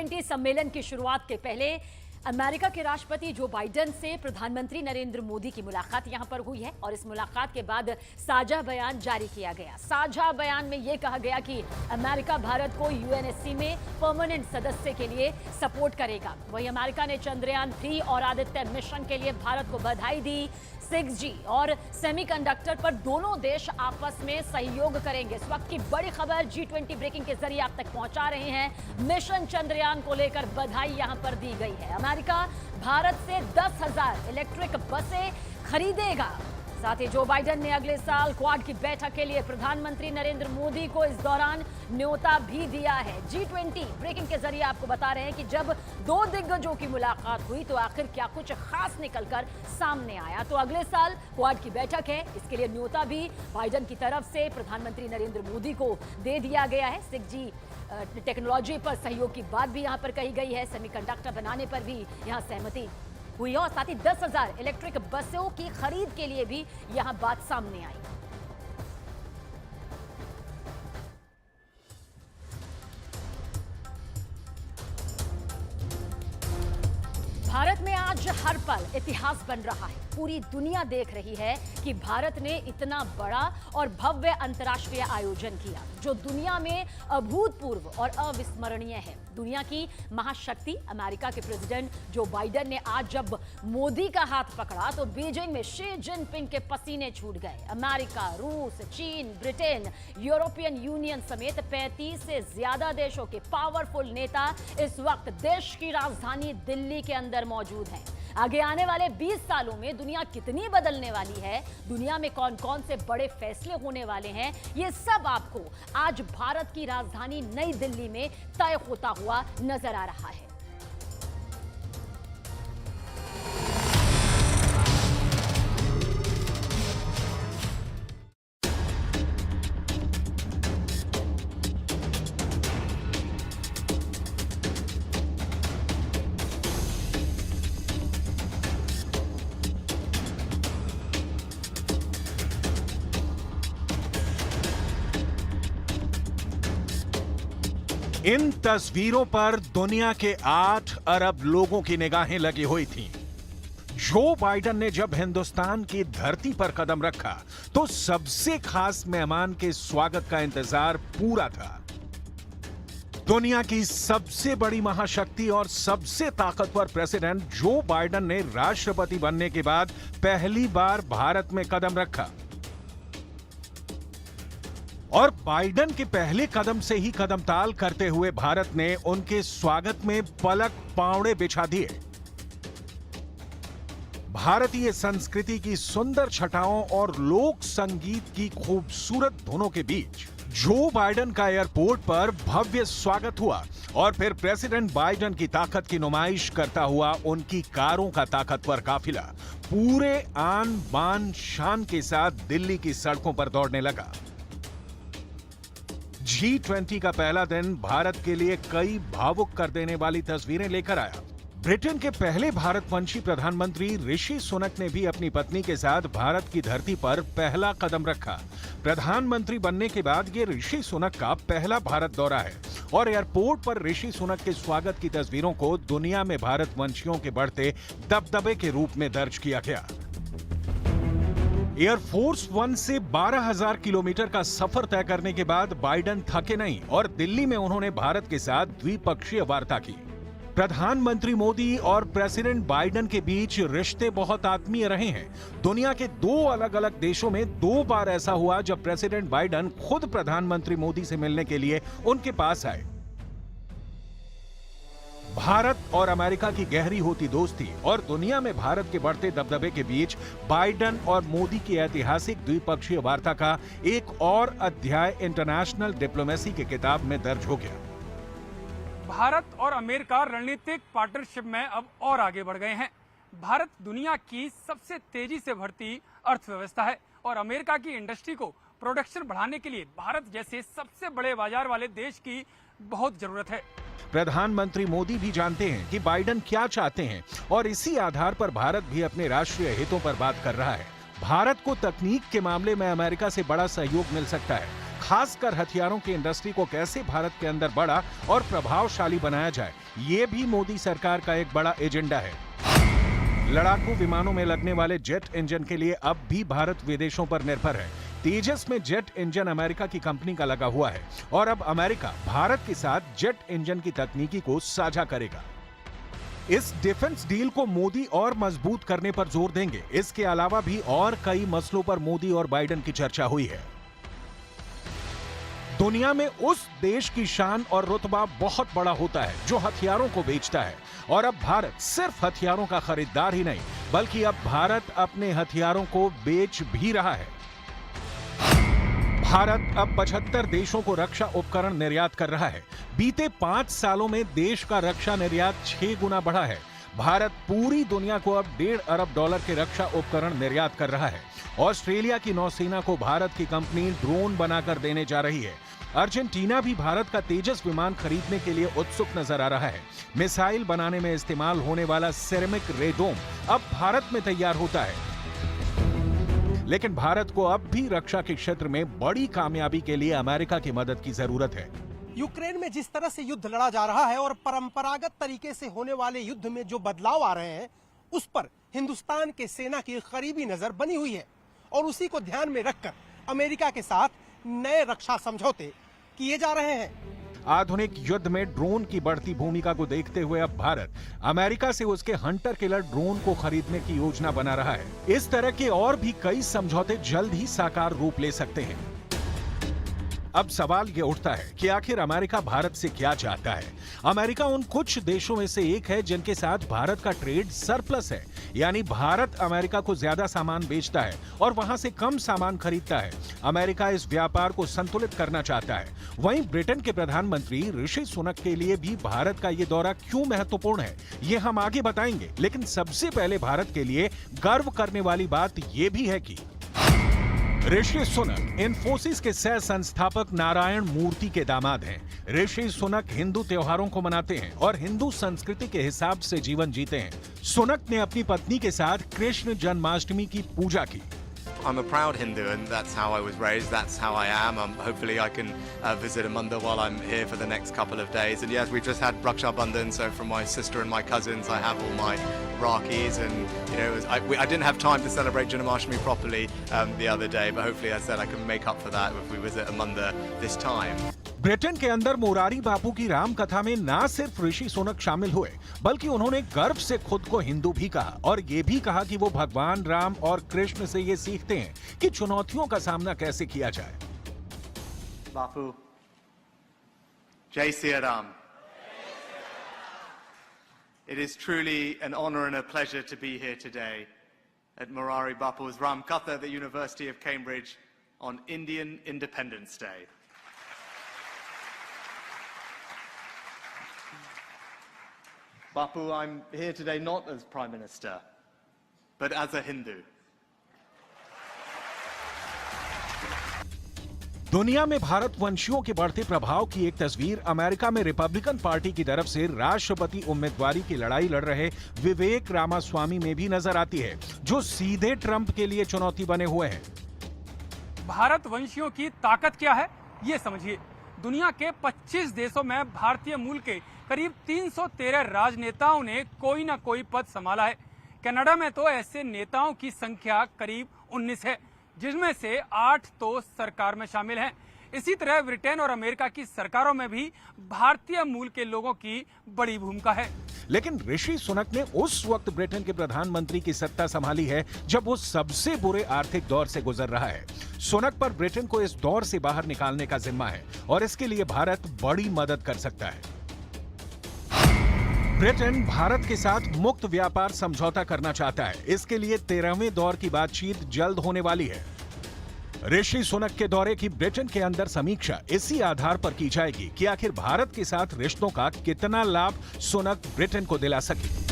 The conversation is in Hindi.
G20 सम्मेलन की शुरुआत के पहले अमेरिका के राष्ट्रपति जो बाइडेन से प्रधानमंत्री नरेंद्र मोदी की मुलाकात यहां पर हुई है और इस मुलाकात के बाद साझा बयान जारी किया गया। साझा बयान में यह कहा गया कि अमेरिका भारत को यूएनएससी में परमानेंट सदस्य के लिए सपोर्ट करेगा। वहीं अमेरिका ने चंद्रयान 3 और आदित्य मिशन के लिए भारत को बधाई दी। 6G और सेमीकंडक्टर पर दोनों देश आपस में सहयोग करेंगे। इस वक्त की बड़ी खबर G20 ब्रेकिंग के जरिए आप तक पहुंचा रहे हैं। मिशन चंद्रयान को लेकर बधाई यहां पर दी गई है। अमेरिका भारत से 10,000 इलेक्ट्रिक बसें खरीदेगा। साथ ही जो बाइडेन ने अगले साल क्वाड की बैठक के लिए प्रधानमंत्री नरेंद्र मोदी को इस दौरान न्योता भी दिया है। G20 ब्रेकिंग के जरिए आपको बता रहे हैं कि जब दो दिग्गजों की मुलाकात हुई तो आखिर क्या कुछ खास निकलकर सामने आया। तो अगले साल क्वाड की बैठक है, इसके लिए न्योता भी बाइडेन की तरफ से प्रधानमंत्री नरेंद्र मोदी को दे दिया गया है। 6G टेक्नोलॉजी पर सहयोग की बात भी यहां पर कही गई है। सेमीकंडक्टर बनाने पर भी यहां सहमति हुई और साथ ही 10,000 इलेक्ट्रिक बसों की खरीद के लिए भी यहां बात सामने आई। भारत में आज हर पल इतिहास बन रहा है। पूरी दुनिया देख रही है कि भारत ने इतना बड़ा और भव्य अंतर्राष्ट्रीय आयोजन किया जो दुनिया में अभूतपूर्व और अविस्मरणीय है। दुनिया की महाशक्ति अमेरिका के प्रेसिडेंट जो बाइडेन ने आज जब मोदी का हाथ पकड़ा तो बीजिंग में शी जिनपिंग के पसीने छूट गए। अमेरिका, रूस, चीन, ब्रिटेन, यूरोपियन यूनियन समेत 35 से ज्यादा देशों के पावरफुल नेता इस वक्त देश की राजधानी दिल्ली के अंदर मौजूद हैं। आगे आने वाले 20 सालों में दुनिया कितनी बदलने वाली है, दुनिया में कौन कौन से बड़े फैसले होने वाले हैं, ये सब आपको आज भारत की राजधानी नई दिल्ली में तय होता हुआ नजर आ रहा है। इन तस्वीरों पर दुनिया के 8 अरब लोगों की निगाहें लगी हुई थीं। जो बाइडेन ने जब हिंदुस्तान की धरती पर कदम रखा तो सबसे खास मेहमान के स्वागत का इंतजार पूरा था। दुनिया की सबसे बड़ी महाशक्ति और सबसे ताकतवर प्रेसिडेंट जो बाइडेन ने राष्ट्रपति बनने के बाद पहली बार भारत में कदम रखा और बाइडेन के पहले कदम से ही कदमताल करते हुए भारत ने उनके स्वागत में पलक पावड़े बिछा दिए। भारतीय संस्कृति की सुंदर छटाओं और लोक संगीत की खूबसूरत धुनों के बीच जो बाइडेन का एयरपोर्ट पर भव्य स्वागत हुआ और फिर प्रेसिडेंट बाइडेन की ताकत की नुमाइश करता हुआ उनकी कारों का ताकतवर काफिला पूरे आन बान शान के साथ दिल्ली की सड़कों पर दौड़ने लगा। G20 का पहला दिन भारत के लिए कई भावुक कर देने वाली तस्वीरें लेकर आया। ब्रिटेन के पहले भारतवंशी प्रधानमंत्री ऋषि सुनक ने भी अपनी पत्नी के साथ भारत की धरती पर पहला कदम रखा। प्रधानमंत्री बनने के बाद ये ऋषि सुनक का पहला भारत दौरा है और एयरपोर्ट पर ऋषि सुनक के स्वागत की तस्वीरों को दुनिया में भारतवंशियों के बढ़ते दबदबे के रूप में दर्ज किया गया। एयरफोर्स 1 से 12,000 किलोमीटर का सफर तय करने के बाद बाइडेन थके नहीं और दिल्ली में उन्होंने भारत के साथ द्विपक्षीय वार्ता की। प्रधानमंत्री मोदी और प्रेसिडेंट बाइडेन के बीच रिश्ते बहुत आत्मीय रहे हैं। दुनिया के 2 अलग-अलग देशों में 2 बार ऐसा हुआ जब प्रेसिडेंट बाइडेन खुद प्रधानमंत्री मोदी से मिलने के लिए उनके पास आए। भारत और अमेरिका की गहरी होती दोस्ती और दुनिया में भारत के बढ़ते दबदबे के बीच बाइडेन और मोदी की ऐतिहासिक द्विपक्षीय वार्ता का एक और अध्याय इंटरनेशनल डिप्लोमेसी की किताब में दर्ज हो गया। भारत और अमेरिका रणनीतिक पार्टनरशिप में अब और आगे बढ़ गए हैं। भारत दुनिया की सबसे तेजी से बढ़ती अर्थव्यवस्था है और अमेरिका की इंडस्ट्री को प्रोडक्शन बढ़ाने के लिए भारत जैसे सबसे बड़े बाजार वाले देश की बहुत जरूरत है। प्रधानमंत्री मोदी भी जानते हैं कि बाइडेन क्या चाहते हैं और इसी आधार पर भारत भी अपने राष्ट्रीय हितों पर बात कर रहा है। भारत को तकनीक के मामले में अमेरिका से बड़ा सहयोग मिल सकता है, खासकर हथियारों की इंडस्ट्री को कैसे भारत के अंदर बड़ा और प्रभावशाली बनाया जाए, ये भी मोदी सरकार का एक बड़ा एजेंडा है। लड़ाकू विमानों में लगने वाले जेट इंजन के लिए अब भी भारत विदेशों पर निर्भर है। तेजस में जेट इंजन अमेरिका की कंपनी का लगा हुआ है और अब अमेरिका भारत के साथ जेट इंजन की तकनीकी को साझा करेगा। इस डिफेंस डील को मोदी और मजबूत करने पर जोर देंगे। इसके अलावा भी और कई मसलों पर मोदी और बाइडेन की चर्चा हुई है। दुनिया में उस देश की शान और रुतबा बहुत बड़ा होता है जो हथियारों को बेचता है, और अब भारत सिर्फ हथियारों का खरीदार ही नहीं बल्कि अब भारत अपने हथियारों को बेच भी रहा है। भारत अब 75 देशों को रक्षा उपकरण निर्यात कर रहा है। बीते 5 सालों में देश का रक्षा निर्यात 6 गुना बढ़ा है। भारत पूरी दुनिया को अब $1.5 अरब के रक्षा उपकरण निर्यात कर रहा है। ऑस्ट्रेलिया की नौसेना को भारत की कंपनी ड्रोन बनाकर देने जा रही है। अर्जेंटीना भी भारत का तेजस विमान खरीदने के लिए उत्सुक नजर आ रहा है। मिसाइल बनाने में इस्तेमाल होने वाला सिरेमिक रेडोम अब भारत में तैयार होता है। लेकिन भारत को अब भी रक्षा के क्षेत्र में बड़ी कामयाबी के लिए अमेरिका की मदद की जरूरत है। यूक्रेन में जिस तरह से युद्ध लड़ा जा रहा है और परंपरागत तरीके से होने वाले युद्ध में जो बदलाव आ रहे हैं, उस पर हिंदुस्तान के सेना की करीबी नजर बनी हुई है और उसी को ध्यान में रखकर अमेरिका के साथ नए रक्षा समझौते किए जा रहे हैं। आधुनिक युद्ध में ड्रोन की बढ़ती भूमिका को देखते हुए अब भारत अमेरिका से उसके हंटर किलर ड्रोन को खरीदने की योजना बना रहा है। इस तरह के और भी कई समझौते जल्द ही साकार रूप ले सकते हैं। अब सवाल ये उठता है कि आखिर अमेरिका भारत से क्या चाहता है। अमेरिका उन कुछ देशों में से एक है जिनके साथ भारत का ट्रेड सरप्लस है, यानी भारत अमेरिका को ज्यादा सामान बेचता है और वहां से कम सामान खरीदता है। अमेरिका इस व्यापार को संतुलित करना चाहता है। वहीं ब्रिटेन के प्रधानमंत्री ऋषि सुनक के लिए भी भारत का ये दौरा क्यों महत्वपूर्ण है, ये हम आगे बताएंगे। लेकिन सबसे पहले भारत के लिए गर्व करने वाली बात ये भी है कि ऋषि सुनक इन्फोसिस के सह संस्थापक नारायण मूर्ति के दामाद हैं। ऋषि सुनक हिंदू त्योहारों को मनाते हैं और हिंदू संस्कृति के हिसाब से जीवन जीते हैं। सुनक ने अपनी पत्नी के साथ कृष्ण जन्माष्टमी की पूजा की। I'm a proud Hindu and that's how I was raised, that's how I am. Hopefully I can visit a mandir while I'm here for the next couple of days. And yes, we've just had Raksha Bandhan, so from my sister and my cousins I have all my Rakis, and you know, I didn't have time to celebrate Janmashtami properly the other day, but hopefully I said I can make up for that if we visit a mandir this time. Britain के अंदर मोरारी बापू की राम कथा में ना सिर्फ ऋषि सुनक शामिल हुए बल्कि उन्होंने गर्व से खुद को हिंदू भी कहा और ये भी कहा कि वो भगवान राम और कृष्ण से ये सीखते हैं कि चुनौतियों का सामना कैसे किया जाए। Bapu, Jai Siya Ram. It is truly an honor and a pleasure to be here today at Morari Bapu's Ram Katha at the University of Cambridge on Indian Independence Day. Bapu, I'm here today not as Prime Minister, but as a Hindu. दुनिया में भारत वंशियों के बढ़ते प्रभाव की एक तस्वीर अमेरिका में रिपब्लिकन पार्टी की तरफ से राष्ट्रपति उम्मीदवारी की लड़ाई लड़ रहे विवेक रामास्वामी में भी नजर आती है, जो सीधे ट्रंप के लिए चुनौती बने हुए हैं। भारत वंशियों की ताकत क्या है, ये समझिए। दुनिया के 25 देशों में भारतीय मूल के करीब 313 राजनेताओं ने कोई ना कोई पद संभाला है। कनाडा में तो ऐसे नेताओं की संख्या करीब 19 है, जिसमें से 8 तो सरकार में शामिल हैं। इसी तरह ब्रिटेन और अमेरिका की सरकारों में भी भारतीय मूल के लोगों की बड़ी भूमिका है। लेकिन ऋषि सुनक ने उस वक्त ब्रिटेन के प्रधानमंत्री की सत्ता संभाली है जब वो सबसे बुरे आर्थिक दौर से गुजर रहा है। सुनक पर ब्रिटेन को इस दौर से बाहर निकालने का जिम्मा है और इसके लिए भारत बड़ी मदद कर सकता है। ब्रिटेन भारत के साथ मुक्त व्यापार समझौता करना चाहता है। इसके लिए 13वें दौर की बातचीत जल्द होने वाली है। ऋषि सुनक के दौरे की ब्रिटेन के अंदर समीक्षा इसी आधार पर की जाएगी कि आखिर भारत के साथ रिश्तों का कितना लाभ सुनक ब्रिटेन को दिला सके।